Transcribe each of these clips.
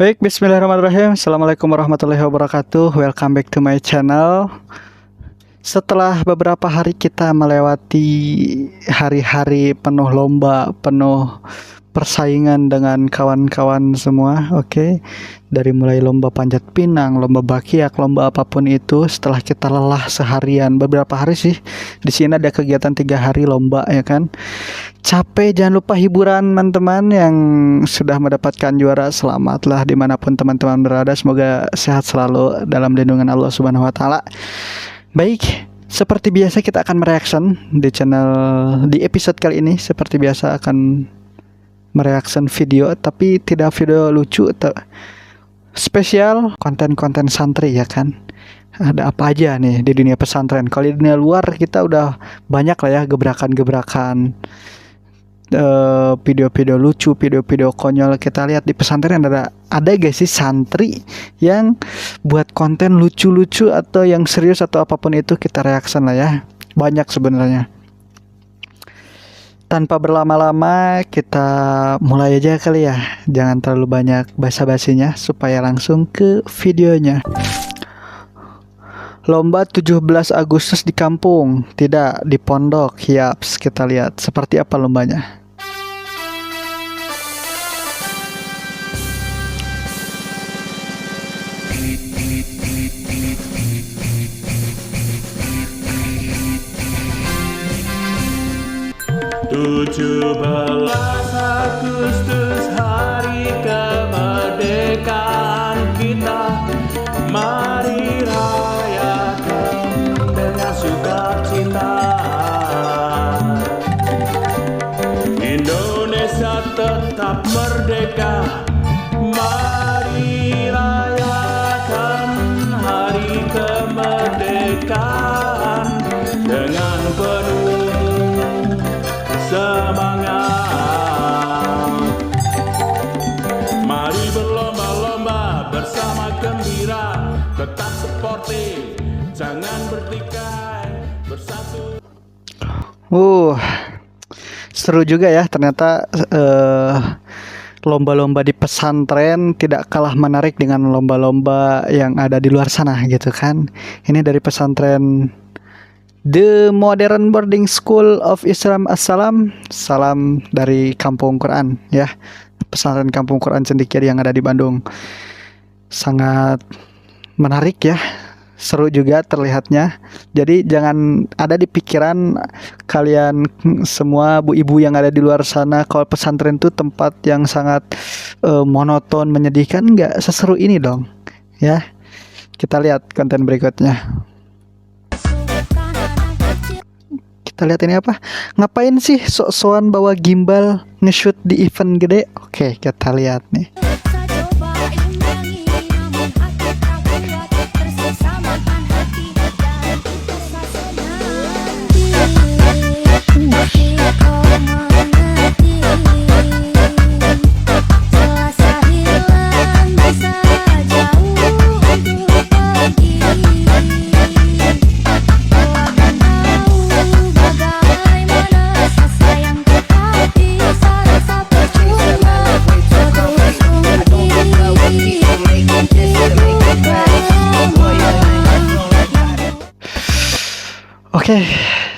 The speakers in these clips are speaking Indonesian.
Baik, bismillahirrahmanirrahim. Assalamualaikum warahmatullahi wabarakatuh. Welcome back to my channel. Setelah beberapa hari kita melewati hari-hari penuh lomba, penuh persaingan dengan kawan-kawan semua, oke. Dari mulai lomba panjat pinang, lomba bakiak, lomba apapun itu, setelah kita lelah seharian, beberapa hari sih. Di sini ada kegiatan 3 hari lomba, ya kan. Capek, jangan lupa hiburan teman-teman yang sudah mendapatkan juara. Selamatlah dimanapun teman-teman berada. Semoga sehat selalu dalam lindungan Allah Subhanahu Wa Taala. Baik, seperti biasa kita akan mereaction di episode kali ini. Seperti biasa akan mereaction video, tapi tidak video lucu atau spesial, konten-konten santri, ya kan. Ada apa aja nih di dunia pesantren. Kalau di dunia luar kita udah banyak lah ya gebrakan-gebrakan, video-video lucu, video-video konyol. Kita lihat di pesantren ada guys sih santri yang buat konten lucu-lucu atau yang serius atau apapun itu, kita reaction lah ya. Banyak sebenarnya. Tanpa berlama-lama kita mulai aja kali ya. Jangan terlalu banyak basa-basinya supaya langsung ke videonya. Lomba 17 Agustus di kampung, tidak di pondok. Yaps, kita lihat seperti apa lombanya. Tujuh belas Agustus hari kemerdekaan kita, mari rayakan dengan sukacita. Indonesia tetap merdeka, mari rayakan hari kemerdekaan dengan penuh semangat. Mari berlomba-lomba bersama gembira, tetap sportif, jangan bertikai, bersatu. Seru juga ya ternyata. Lomba-lomba di pesantren tidak kalah menarik dengan lomba-lomba yang ada di luar sana gitu kan. Ini dari pesantren The Modern Boarding School of Islam Assalam. Salam dari Kampung Quran ya. Pesantren Kampung Quran Cendekia yang ada di Bandung. Sangat menarik ya. Seru juga terlihatnya. Jadi jangan ada di pikiran kalian semua bu ibu yang ada di luar sana kalau pesantren itu tempat yang sangat monoton, menyedihkan. Enggak seseru ini dong ya. Kita lihat konten berikutnya. Kita lihat ini apa? Ngapain sih sok-sokan bawa gimbal nge-shoot di event gede? Oke, kita lihat nih. Oke,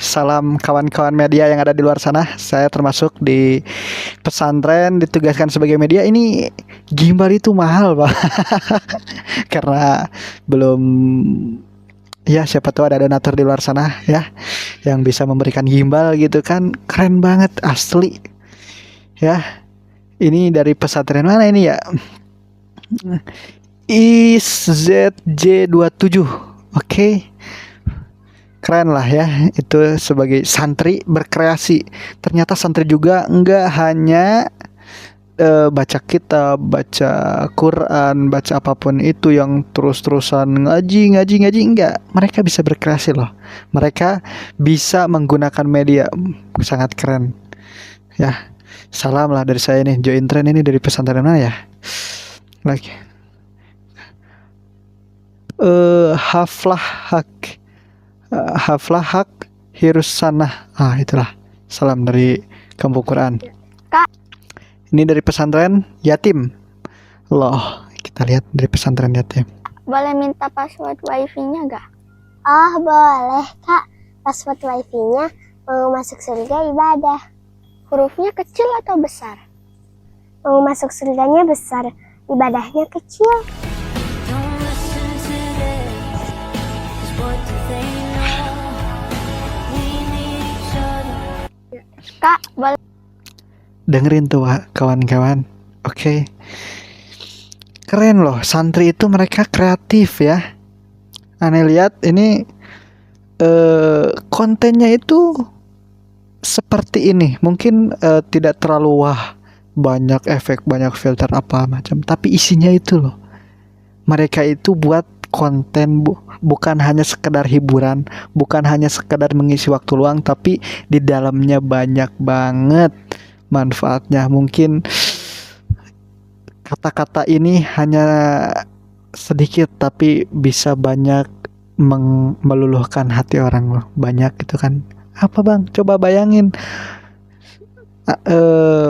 salam kawan-kawan media yang ada di luar sana. Saya termasuk di pesantren, ditugaskan sebagai media. Ini gimbal itu mahal, Pak. Karena belum, ya siapa tahu ada donatur di luar sana ya yang bisa memberikan gimbal gitu kan. Keren banget asli. Ya. Ini dari pesantren mana ini ya? IZJ27. Oke. Keren lah ya, itu sebagai santri berkreasi. Ternyata santri juga enggak hanya baca kitab, baca Quran, baca apapun itu yang terus-terusan ngaji, enggak. Mereka bisa berkreasi loh. Mereka bisa menggunakan media. Sangat keren. Ya, salam lah dari saya nih. Join Trend ini dari pesantren mana ya? Lagi. Haflah Hak Hirusanah. Itulah. Salam dari Kampung Quran. Ini dari pesantren yatim. Loh, Kita lihat dari pesantren yatim. Boleh minta password wifi-nya gak? Oh boleh kak, password wifi-nya mau masuk surga ibadah. Hurufnya kecil atau besar? Mau masuk surganya besar, ibadahnya kecil. Kak, boleh Dengerin tuh kawan-kawan. Oke. Keren loh, santri itu mereka kreatif ya. Aneh lihat ini kontennya itu seperti ini. Mungkin tidak terlalu wah, banyak efek, banyak filter apa macam, tapi isinya itu loh. Mereka itu buat konten bukan hanya sekedar hiburan, bukan hanya sekedar mengisi waktu luang, tapi di dalamnya banyak banget manfaatnya. Mungkin kata-kata ini hanya sedikit tapi bisa banyak meluluhkan hati orang loh. Banyak gitu kan. Apa bang? Coba bayangin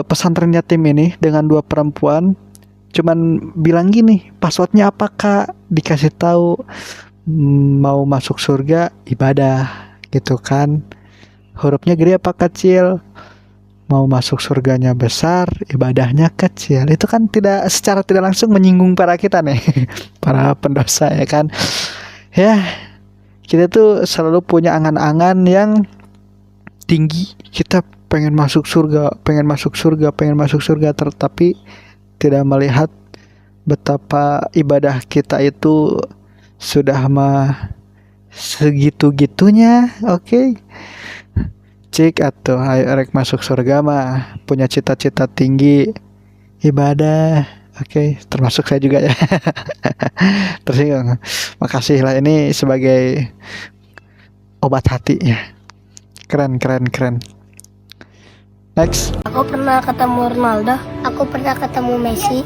pesantren yatim ini dengan 2 perempuan cuman bilang gini, passwordnya apa kak? Dikasih tahu mau masuk surga ibadah gitu kan. Hurufnya gede apa kecil? Mau masuk surganya besar, ibadahnya kecil. Itu kan secara tidak langsung menyinggung para kita nih, para pendosa ya kan. Ya, kita tuh selalu punya angan-angan yang tinggi. Kita pengen masuk surga, pengen masuk surga, pengen masuk surga, tetapi tidak melihat betapa ibadah kita itu sudah segitu-gitunya. Oke. Cik atau ayo rek masuk surga mah punya cita-cita tinggi ibadah. Oke, termasuk saya juga ya. Tersinggung. Makasih lah, ini sebagai obat hati ya. Keren. Next. Aku pernah ketemu Ronaldo, aku pernah ketemu Messi.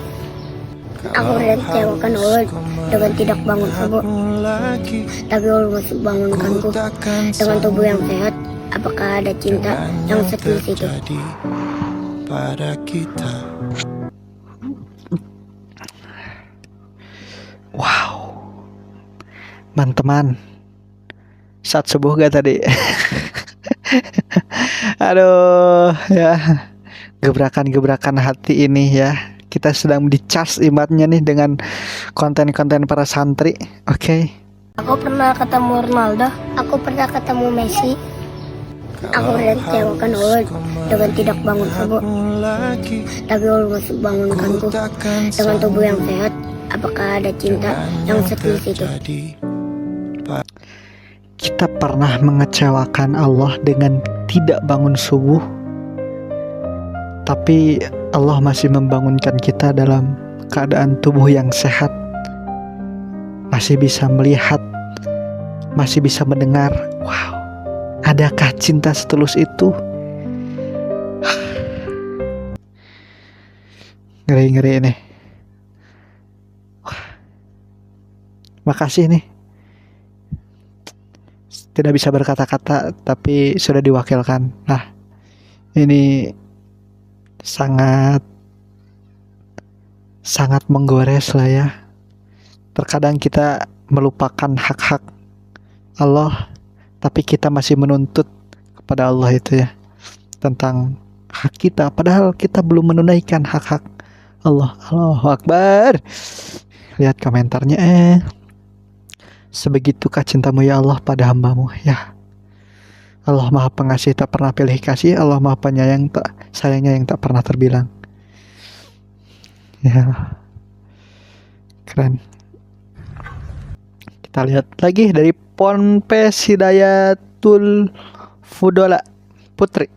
Aku dikecewakan Allah dengan tidak bangun subuh, tapi Allah masih bangunkanku dengan tubuh yang sehat. Apakah ada cinta yang setulus itu? Pada kita. Wow, teman-teman, saat subuh gak tadi? Aduh, ya, gebrakan-gebrakan hati ini ya. Kita sedang dicas imannya nih dengan konten-konten para santri. Oke. Aku pernah ketemu Ronaldo, aku pernah ketemu Messi. Aku dikecewakan Allah dengan tidak bangun subuh, tapi Allah masih bangunkanku dengan tubuh yang sehat. Apakah ada cinta yang setulus itu? Kita pernah mengecewakan Allah dengan tidak bangun subuh, tapi Allah masih membangunkan kita dalam keadaan tubuh yang sehat, masih bisa melihat, masih bisa mendengar. Wow, adakah cinta setulus itu? Ngeri-ngeri ini. Makasih nih. Tidak bisa berkata-kata tapi sudah diwakilkan. Nah, ini sangat menggores lah ya. Terkadang kita melupakan hak-hak Allah, tapi kita masih menuntut kepada Allah itu ya, tentang hak kita, padahal kita belum menunaikan hak-hak Allah. Allahu Akbar. Lihat komentarnya, sebegitukah cintamu ya Allah pada hambamu ya. Allah Maha Pengasih tak pernah pilih kasih, Allah Maha Penyayang tak sayangnya yang tak pernah terbilang. Ya, keren. Kita lihat lagi dari Ponpes Hidayatul Fudola Putri.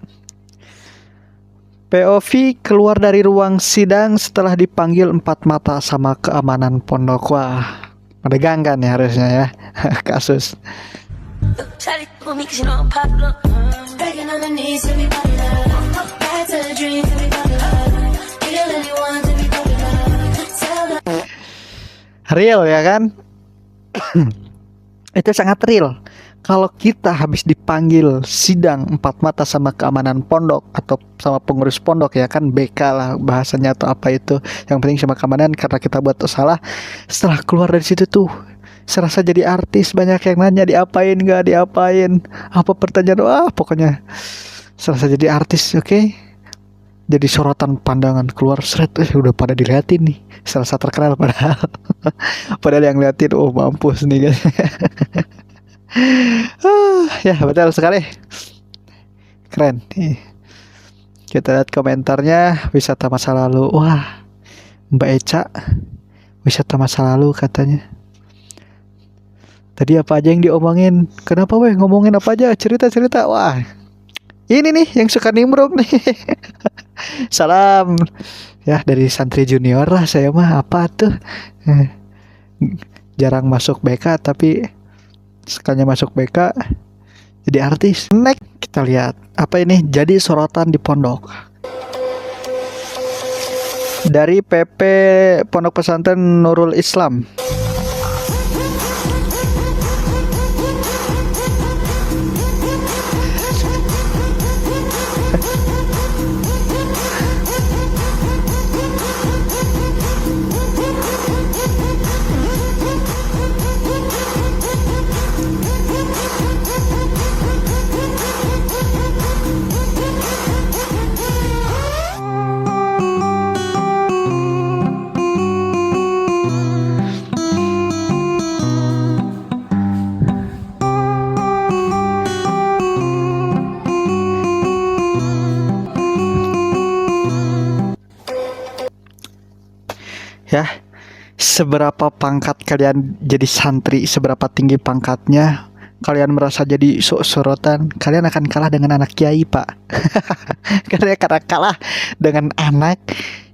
POV keluar dari ruang sidang setelah dipanggil 4 mata sama keamanan pondok. Wah, menegangkan ya harusnya ya kasus. Real ya kan? Itu sangat real. Kalau kita habis dipanggil sidang empat mata sama keamanan pondok atau sama pengurus pondok ya kan BK lah bahasanya atau apa itu, yang penting sama keamanan karena kita buat salah, setelah keluar dari situ tuh serasa jadi artis, banyak yang nanya diapain gak diapain, apa pertanyaan, wah pokoknya serasa jadi artis, oke? Jadi sorotan pandangan keluar seret, udah pada diliatin nih, serasa terkenal padahal padahal yang liatin oh mampus nih kan. Ya betul sekali, keren nih. Kita lihat komentarnya, wisata masa lalu. Wah, Mbak Eca wisata masa lalu katanya. Tadi apa aja yang diomongin? Kenapa weh ngomongin apa aja? Cerita-cerita. Wah, ini nih yang suka nimbrung nih. Salam ya dari santri junior lah saya mah, apa tuh jarang masuk BK tapi sekalinya masuk BK jadi artis. Next kita lihat apa ini, jadi sorotan di pondok. Dari PP Pondok Pesantren Nurul Islam. Ya, seberapa pangkat kalian jadi santri, seberapa tinggi pangkatnya, kalian merasa jadi sorotan, kalian akan kalah dengan anak kiai, Pak. Karena kalah dengan anak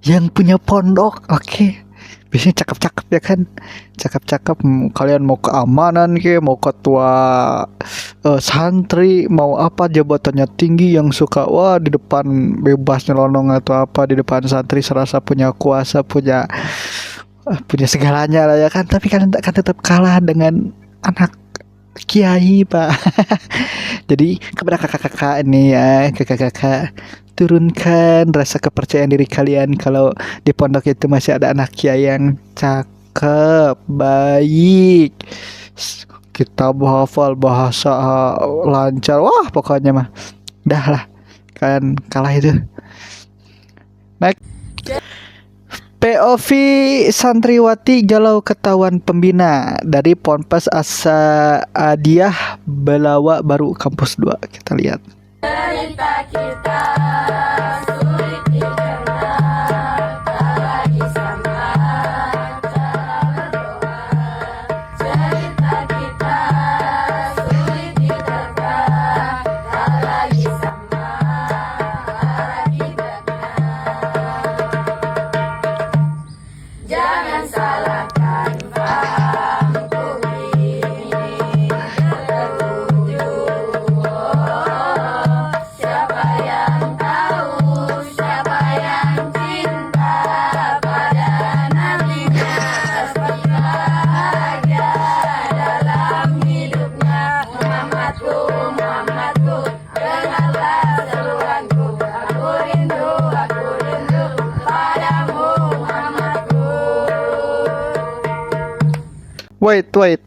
yang punya pondok. Oke. Biasanya cakep-cakep ya kan, cakep-cakep. Kalian mau keamanan ke, mau ketua santri, mau apa jabatannya tinggi, yang suka wah di depan bebas nyelonong atau apa di depan santri serasa punya kuasa, punya segalanya lah ya kan. Tapi kalian akan tetap kalah dengan anak kiai, Pak. Jadi kepada kakak-kakak ini ya, kakak-kakak, turunkan rasa kepercayaan diri kalian kalau di pondok itu masih ada anak kiai yang cakep, baik, kita hafal bahasa lancar, wah pokoknya mah dah lah, kalian kalah itu. Next, POV santriwati galau ketahuan pembina dari Ponpes Asa Adiah Belawa Baru Kampus 2. Kita lihat.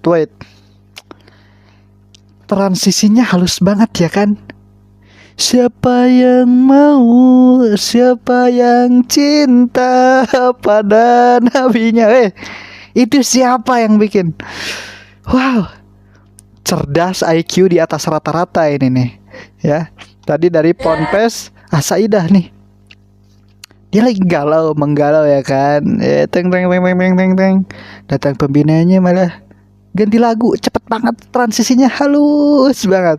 Wait. Transisinya halus banget ya kan? Siapa yang mau, siapa yang cinta pada nabinya. Itu siapa yang bikin? Wow, cerdas, IQ di atas rata-rata ini nih. Ya, tadi dari Ponpes Asaidah nih. Dia lagi menggalau ya kan. Teng. Datang pembinanya malah ganti lagu, cepet banget transisinya, halus banget.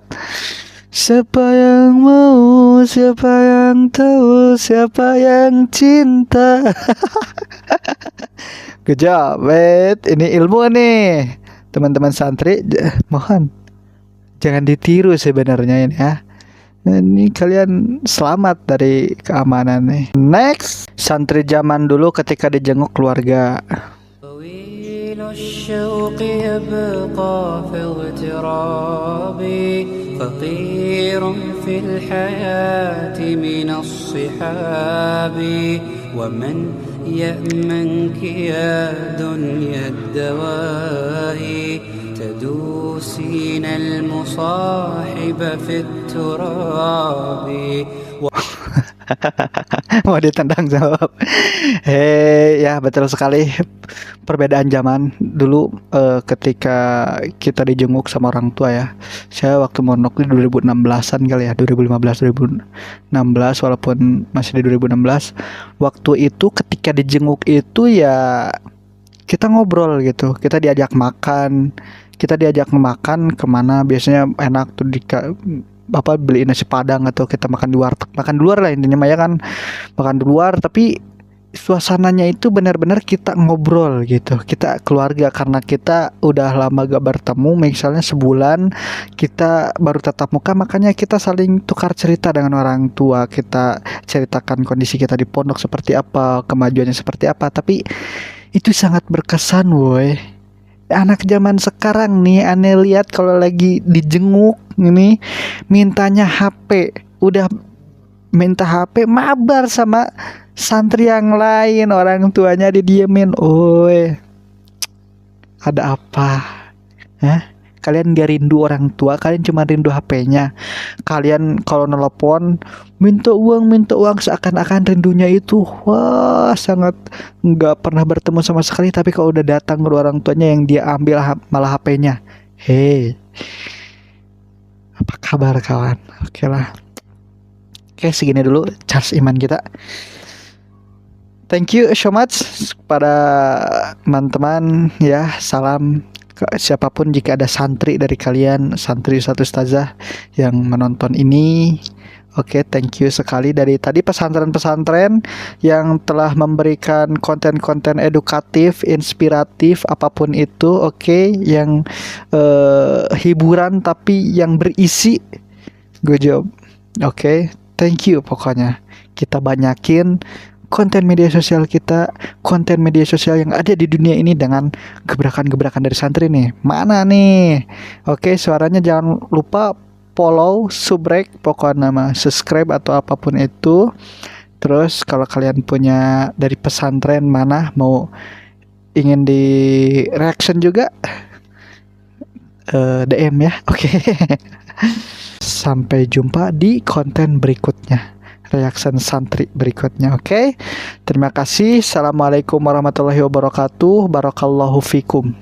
Siapa yang mau, siapa yang tahu, siapa yang cinta. Good job, ini ilmu nih teman-teman santri. Mohon jangan ditiru sebenarnya ini ya. Ini kalian selamat dari keamanan nih. Next, santri zaman dulu ketika dijenguk keluarga. الشوق يبقى في اغترابي فقير في الحياة من الصحاب ومن يأمنك يا دنيا الدواهي تدوسين المصاحب في التراب. Mau ditendang jawab. Ya betul sekali. Perbedaan zaman dulu ketika kita dijenguk sama orang tua ya. Saya waktu mondok di 2016-an kali ya, 2015 2016 walaupun masih di 2016. Waktu itu ketika dijenguk itu ya kita ngobrol gitu. Kita diajak makan kemana biasanya enak tuh beli nasi padang atau kita makan di warteg, makan di luar lah intinya ya kan, makan di luar tapi suasananya itu benar-benar kita ngobrol gitu, kita keluarga karena kita udah lama gak bertemu, misalnya sebulan kita baru tatap muka, makanya kita saling tukar cerita dengan orang tua, kita ceritakan kondisi kita di pondok seperti apa, kemajuannya seperti apa, tapi itu sangat berkesan woi. Anak zaman sekarang nih aneh lihat kalau lagi dijenguk ini mintanya HP, udah minta HP mabar sama santri yang lain, orang tuanya didiemin. Oi, ada apa? Kalian gak rindu orang tua, kalian cuma rindu HP-nya. Kalian kalau nelpon minta uang seakan-akan rindunya itu wah sangat nggak pernah bertemu sama sekali. Tapi kalau udah datang ke orang tuanya yang dia ambil malah HP-nya. Hei, apa kabar kawan? Oke lah. Oke, segini dulu charge iman kita. Thank you so much kepada teman-teman ya. Salam ke siapapun jika ada santri dari kalian, santri satu ustazah yang menonton ini. Oke, thank you sekali dari tadi pesantren-pesantren yang telah memberikan konten-konten edukatif, inspiratif, apapun itu. Oke, yang hiburan tapi yang berisi. Good job. Oke, thank you pokoknya. Kita banyakin konten media sosial kita, konten media sosial yang ada di dunia ini dengan gebrakan-gebrakan dari santri nih. Mana nih? Oke, suaranya jangan lupa follow, subrek, pokoknya nama subscribe atau apapun itu. Terus kalau kalian punya dari pesantren mana mau ingin di reaction juga DM ya. Oke. Sampai jumpa di konten berikutnya, reaction santri berikutnya. Oke. Terima kasih. Assalamualaikum warahmatullahi wabarakatuh. Barakallahu fikum.